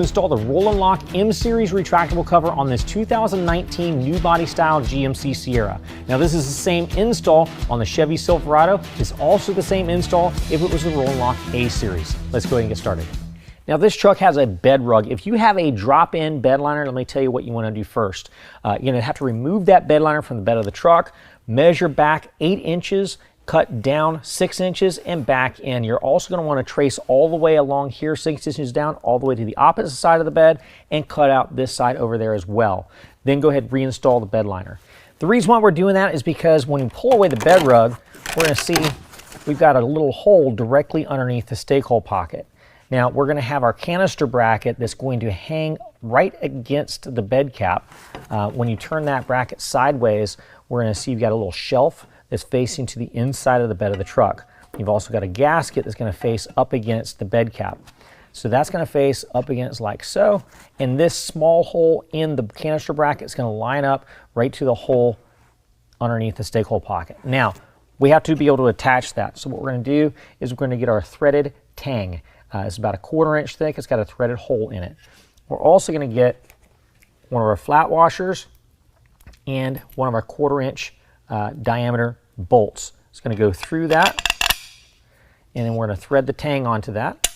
Install the roll and lock M-Series retractable cover on this 2019 new body style GMC Sierra. Now this is the same install on the Chevy Silverado. It's also the same install if it was the roll and lock A-Series. Let's go ahead and get started. Now this truck has a bed rug. If you have a drop-in bed liner, let me tell you what you want to do first. You're going to have to remove that bed liner from the bed of the truck, measure back 8 inches, cut down 6 inches and back in. You're also going to want to trace all the way along here 6 inches down all the way to the opposite side of the bed and cut out this side over there as well. Then go ahead and reinstall the bed liner. The reason why we're doing that is because when you pull away the bed rug, we're going to see we've got a little hole directly underneath the stake hole pocket. Now we're going to have our canister bracket that's going to hang right against the bed cap. When you turn that bracket sideways, we're going to see you've got a little shelf that's facing to the inside of the bed of the truck. You've also got a gasket that's going to face up against the bed cap. So that's going to face up against like so, and this small hole in the canister bracket is going to line up right to the hole underneath the stake hole pocket. Now, we have to be able to attach that. So what we're going to do is we're going to get our threaded tang. It's about 1/4 inch thick. It's got a threaded hole in it. We're also going to get one of our flat washers and one of our 1/4 inch diameter bolts. It's going to go through that, and then we're going to thread the tang onto that.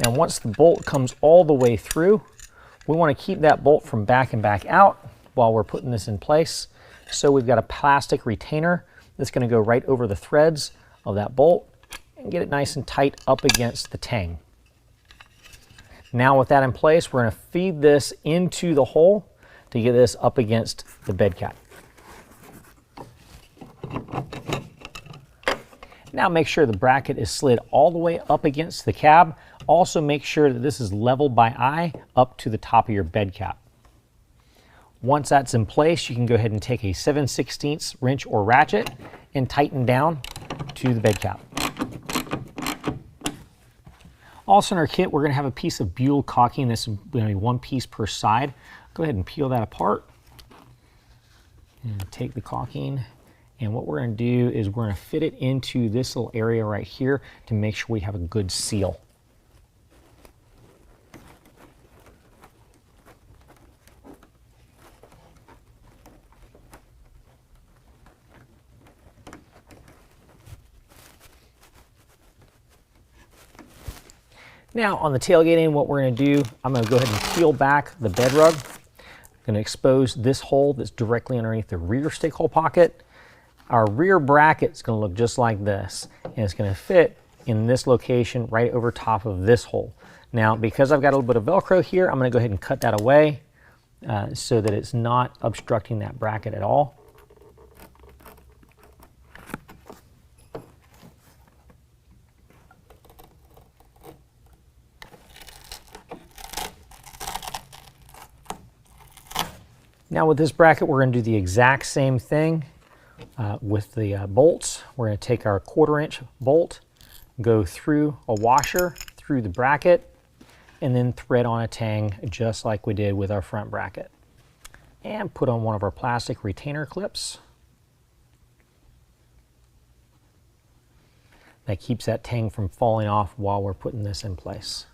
Now once the bolt comes all the way through, we want to keep that bolt from backing back out while we're putting this in place. So we've got a plastic retainer that's going to go right over the threads of that bolt and get it nice and tight up against the tang. Now with that in place, we're going to feed this into the hole to get this up against the bed cap. Now make sure the bracket is slid all the way up against the cab. Also make sure that this is level by eye up to the top of your bed cap. Once that's in place, you can go ahead and take a 7/16 wrench or ratchet and tighten down to the bed cap. Also in our kit, we're going to have a piece of Buell caulking. This is going to be 1 piece per side. Go ahead and peel that apart and take the caulking. And what we're going to do is we're going to fit it into this little area right here to make sure we have a good seal. Now on the tailgate end, what we're going to do, I'm going to go ahead and peel back the bed rug. I'm going to expose this hole that's directly underneath the rear stake hole pocket. Our rear bracket is going to look just like this, and it's going to fit in this location right over top of this hole. Now because I've got a little bit of Velcro here, I'm going to go ahead and cut that away so that it's not obstructing that bracket at all. Now with this bracket, we're going to do the exact same thing with the bolts. We're going to take our 1/4 inch bolt, go through a washer, through the bracket, and then thread on a tang just like we did with our front bracket. And put on one of our plastic retainer clips. That keeps that tang from falling off while we're putting this in place.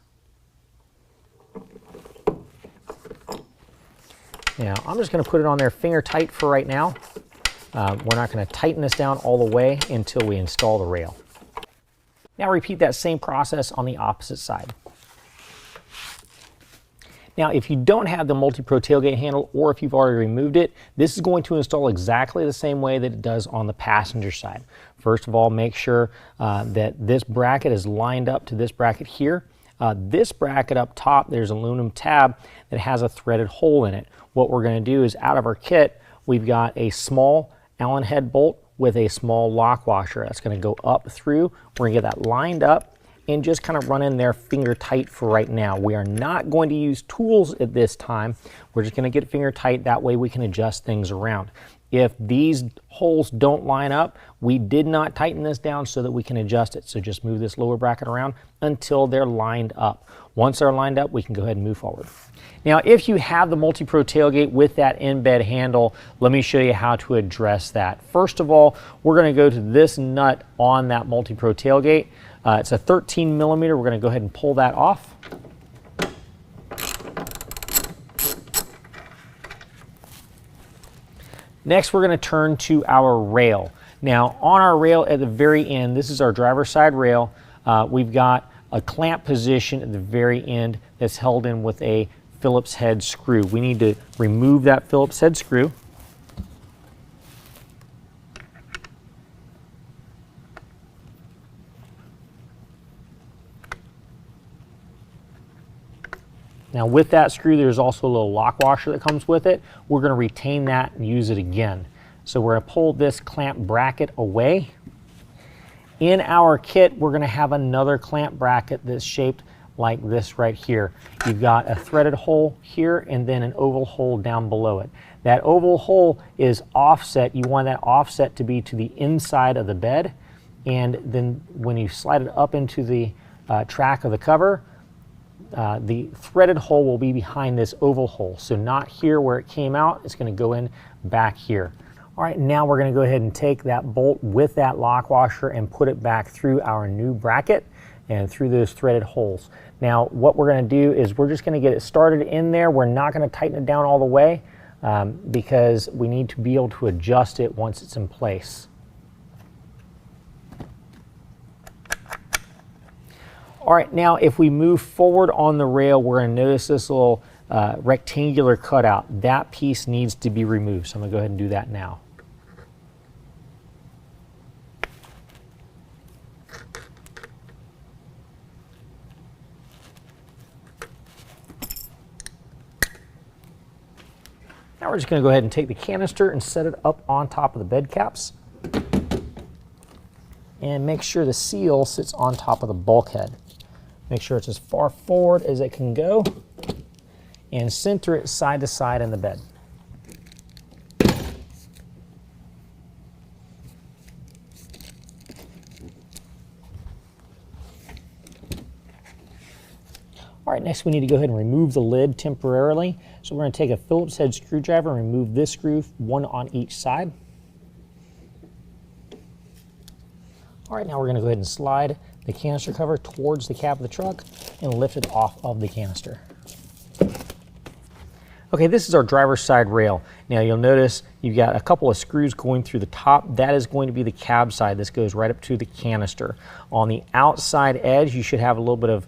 Now, I'm just going to put it on there finger tight for right now. We're not going to tighten this down all the way until we install the rail. Now repeat that same process on the opposite side. Now, if you don't have the multi-pro tailgate handle, or if you've already removed it, this is going to install exactly the same way that it does on the passenger side. First of all, make sure that this bracket is lined up to this bracket here. This bracket up top, there's an aluminum tab that has a threaded hole in it. What we're going to do is, out of our kit, we've got a small Allen head bolt with a small lock washer that's going to go up through. We're going to get that lined up and just kind of run in there finger tight for right now. We are not going to use tools at this time. We're just going to get finger tight. That way we can adjust things around. If these holes don't line up, we did not tighten this down so that we can adjust it. So just move this lower bracket around until they're lined up. Once they're lined up, we can go ahead and move forward. Now, if you have the Multi-Pro tailgate with that in-bed handle, let me show you how to address that. First of all, we're going to go to this nut on that Multi-Pro tailgate. It's a 13 millimeter. We're going to go ahead and pull that off. Next, we're going to turn to our rail. Now, on our rail at the very end, this is our driver's side rail. We've got a clamp position at the very end that's held in with a Phillips head screw. We need to remove that Phillips head screw. Now with that screw, there's also a little lock washer that comes with it. We're going to retain that and use it again. So we're going to pull this clamp bracket away. In our kit, we're going to have another clamp bracket that's shaped like this right here. You've got a threaded hole here and then an oval hole down below it. That oval hole is offset. You want that offset to be to the inside of the bed. And then when you slide it up into the track of the cover, the threaded hole will be behind this oval hole. So not here where it came out, it's going to go in back here. All right, now we're going to go ahead and take that bolt with that lock washer and put it back through our new bracket and through those threaded holes. Now what we're going to do is we're just going to get it started in there. We're not going to tighten it down all the way because we need to be able to adjust it once it's in place. All right, now if we move forward on the rail, we're going to notice this little rectangular cutout. That piece needs to be removed. So I'm going to go ahead and do that now. Now we're just going to go ahead and take the canister and set it up on top of the bed caps. And make sure the seal sits on top of the bulkhead. Make sure it's as far forward as it can go and center it side to side in the bed. All right, next we need to go ahead and remove the lid temporarily. So we're going to take a Phillips head screwdriver and remove this screw, one on each side. All right, now we're going to go ahead and slide the canister cover towards the cab of the truck and lift it off of the canister. Okay, this is our driver's side rail. Now you'll notice you've got a couple of screws going through the top. That is going to be the cab side. This goes right up to the canister. On the outside edge, you should have a little bit of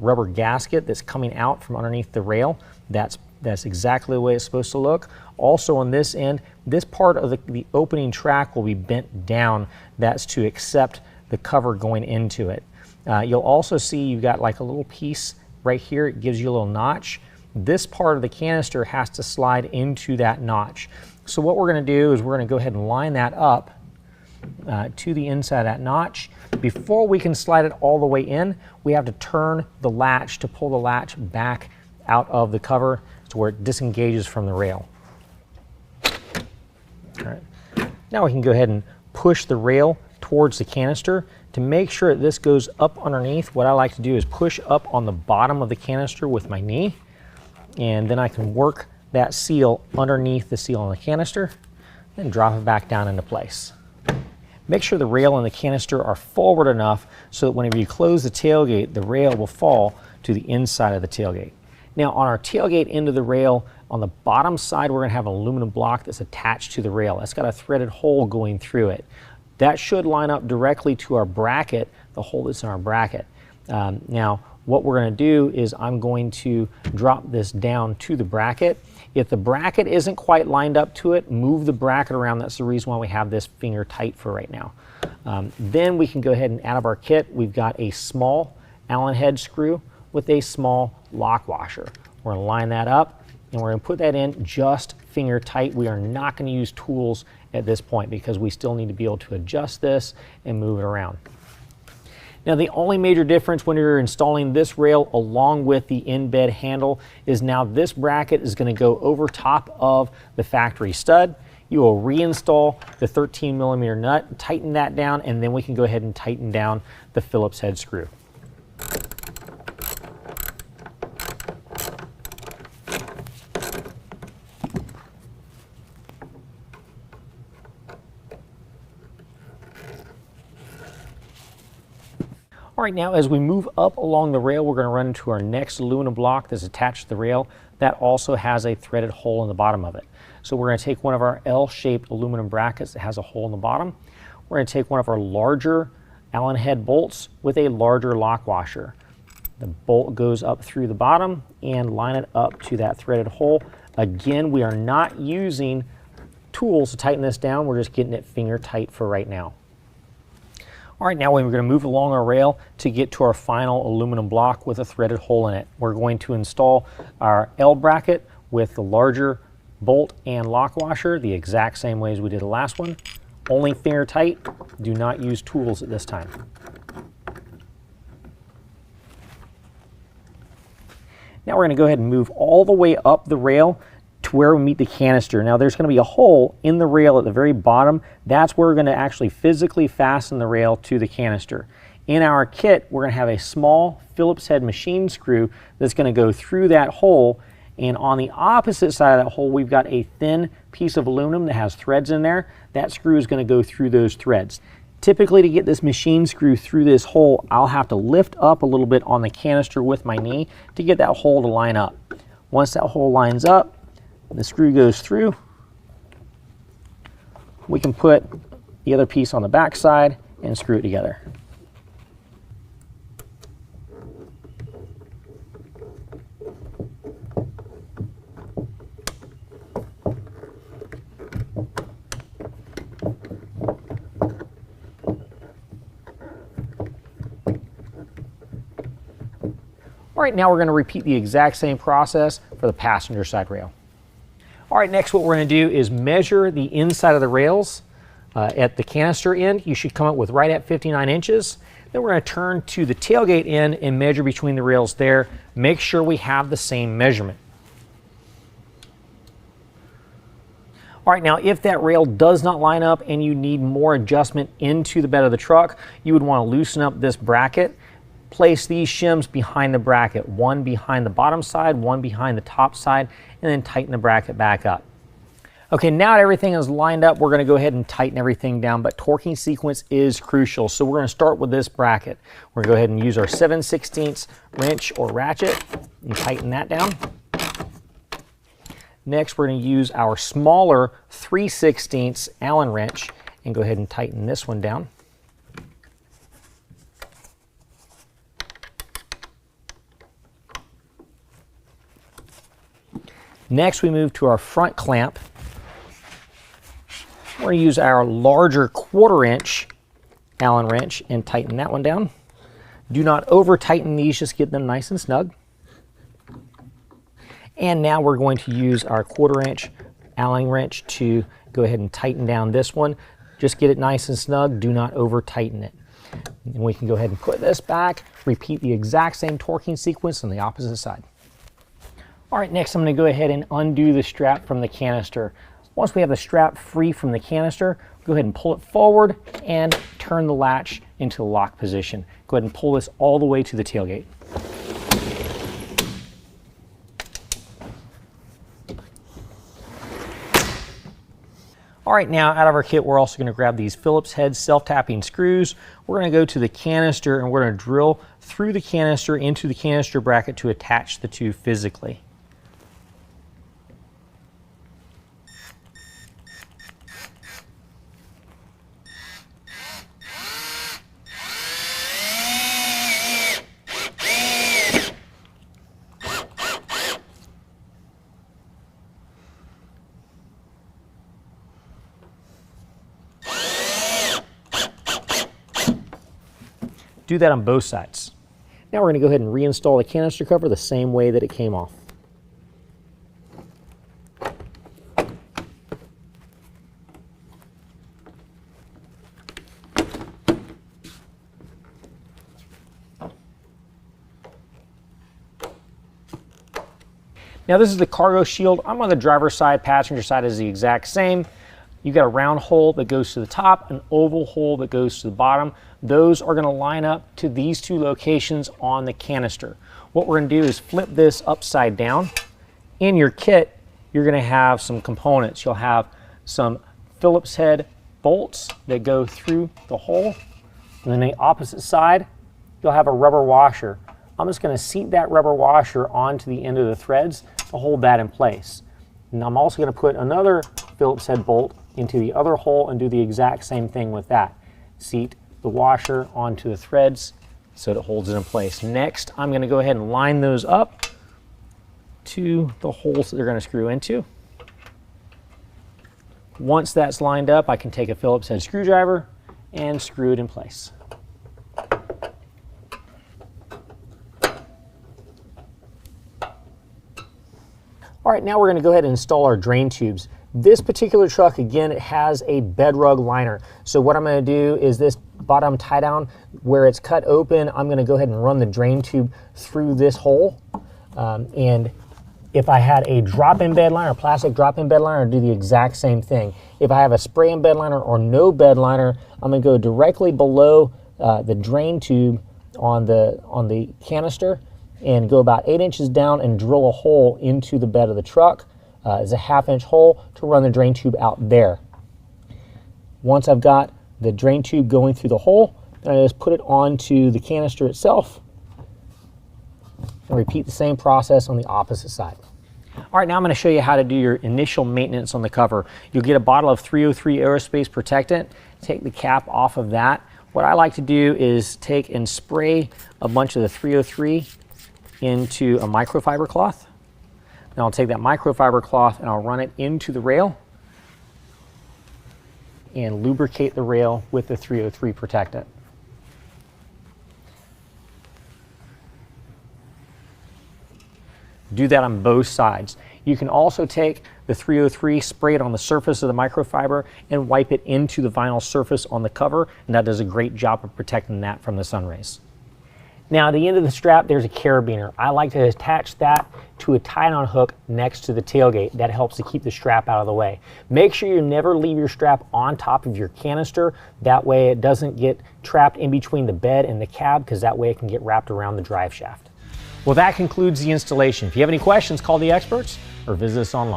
rubber gasket that's coming out from underneath the rail. That's exactly the way it's supposed to look. Also on this end, this part of the opening track will be bent down. That's to accept the cover going into it. You'll also see you've got like a little piece right here. It gives you a little notch. This part of the canister has to slide into that notch. So what we're going to do is we're going to go ahead and line that up to the inside of that notch. Before we can slide it all the way in, we have to turn the latch to pull the latch back out of the cover to where it disengages from the rail. All right. Now we can go ahead and push the rail towards the canister. To make sure that this goes up underneath, what I like to do is push up on the bottom of the canister with my knee, and then I can work that seal underneath the seal on the canister and drop it back down into place. Make sure the rail and the canister are forward enough so that whenever you close the tailgate, the rail will fall to the inside of the tailgate. Now on our tailgate end of the rail, on the bottom side, we're going to have an aluminum block that's attached to the rail. That's got a threaded hole going through it. That should line up directly to our bracket, the hole that's in our bracket. Now, what we're going to do is I'm going to drop this down to the bracket. If the bracket isn't quite lined up to it, move the bracket around. That's the reason why we have this finger tight for right now. Then we can go ahead and out of our kit, we've got a small Allen head screw with a small lock washer. We're going to line that up and we're going to put that in just finger tight. We are not going to use tools at this point because we still need to be able to adjust this and move it around. Now the only major difference when you're installing this rail along with the in-bed handle is now this bracket is going to go over top of the factory stud. You will reinstall the 13mm nut, tighten that down, and then we can go ahead and tighten down the Phillips head screw. All right, now as we move up along the rail, we're going to run into our next aluminum block that's attached to the rail. That also has a threaded hole in the bottom of it. So we're going to take one of our L-shaped aluminum brackets that has a hole in the bottom. We're going to take one of our larger Allen head bolts with a larger lock washer. The bolt goes up through the bottom and line it up to that threaded hole. Again, we are not using tools to tighten this down. We're just getting it finger tight for right now. All right, now we're going to move along our rail to get to our final aluminum block with a threaded hole in it. We're going to install our L bracket with the larger bolt and lock washer the exact same way as we did the last one. Only finger tight. Do not use tools at this time. Now we're going to go ahead and move all the way up the rail to where we meet the canister. Now there's going to be a hole in the rail at the very bottom. That's where we're going to actually physically fasten the rail to the canister. In our kit, we're going to have a small Phillips head machine screw that's going to go through that hole, and on the opposite side of that hole we've got a thin piece of aluminum that has threads in there. That screw is going to go through those threads. Typically, to get this machine screw through this hole, I'll have to lift up a little bit on the canister with my knee to get that hole to line up. Once that hole lines up, the screw goes through. We can put the other piece on the back side and screw it together. All right, now we're going to repeat the exact same process for the passenger side rail. All right, next what we're going to do is measure the inside of the rails. At the canister end, you should come up with right at 59 inches. Then we're going to turn to the tailgate end and measure between the rails there. Make sure we have the same measurement. All right, now if that rail does not line up and you need more adjustment into the bed of the truck, you would want to loosen up this bracket. Place these shims behind the bracket, one behind the bottom side, one behind the top side, and then tighten the bracket back up. Okay, now that everything is lined up, we're going to go ahead and tighten everything down, but torquing sequence is crucial. So we're going to start with this bracket. We're going to go ahead and use our 7/16 wrench or ratchet and tighten that down. Next, we're going to use our smaller 3/16 Allen wrench and go ahead and tighten this one down. Next, we move to our front clamp. We're going to use our larger 1/4 inch Allen wrench and tighten that one down. Do not over tighten these, just get them nice and snug. And now we're going to use our 1/4 inch Allen wrench to go ahead and tighten down this one. Just get it nice and snug, do not over tighten it. And we can go ahead and put this back, repeat the exact same torquing sequence on the opposite side. All right, next I'm going to go ahead and undo the strap from the canister. Once we have the strap free from the canister, go ahead and pull it forward and turn the latch into the lock position. Go ahead and pull this all the way to the tailgate. All right, now out of our kit, we're also going to grab these Phillips head self-tapping screws. We're going to go to the canister and we're going to drill through the canister into the canister bracket to attach the two physically. Do that on both sides. Now we're going to go ahead and reinstall the canister cover the same way that it came off. Now this is the cargo shield. I'm on the driver's side, passenger side is the exact same. You got a round hole that goes to the top, an oval hole that goes to the bottom. Those are gonna line up to these two locations on the canister. What we're gonna do is flip this upside down. In your kit, you're gonna have some components. You'll have some Phillips head bolts that go through the hole. And then the opposite side, you'll have a rubber washer. I'm just gonna seat that rubber washer onto the end of the threads to hold that in place. And I'm also gonna put another Phillips head bolt into the other hole and do the exact same thing with that. Seat the washer onto the threads so it holds it in place. Next, I'm gonna go ahead and line those up to the holes that they're gonna screw into. Once that's lined up, I can take a Phillips head screwdriver and screw it in place. All right, now we're gonna go ahead and install our drain tubes. This particular truck, again, it has a bed rug liner. So what I'm gonna do is this bottom tie down, where it's cut open, I'm gonna go ahead and run the drain tube through this hole. And if I had a drop-in bed liner, plastic drop-in bed liner, I'd do the exact same thing. If I have a spray-in bed liner or no bed liner, I'm gonna go directly below the drain tube on the canister and go about 8 inches down and drill a hole into the bed of the truck. It's a 1/2 inch hole to run the drain tube out there. Once I've got the drain tube going through the hole, then I just put it onto the canister itself and repeat the same process on the opposite side. All right, now I'm going to show you how to do your initial maintenance on the cover. You'll get a bottle of 303 aerospace protectant, take the cap off of that. What I like to do is take and spray a bunch of the 303 into a microfiber cloth. Now I'll take that microfiber cloth and I'll run it into the rail and lubricate the rail with the 303 protectant. Do that on both sides. You can also take the 303, spray it on the surface of the microfiber and wipe it into the vinyl surface on the cover, and that does a great job of protecting that from the sun rays. Now at the end of the strap, there's a carabiner. I like to attach that to a tie-down hook next to the tailgate. That helps to keep the strap out of the way. Make sure you never leave your strap on top of your canister. That way it doesn't get trapped in between the bed and the cab, because that way it can get wrapped around the drive shaft. Well, that concludes the installation. If you have any questions, call the experts or visit us online.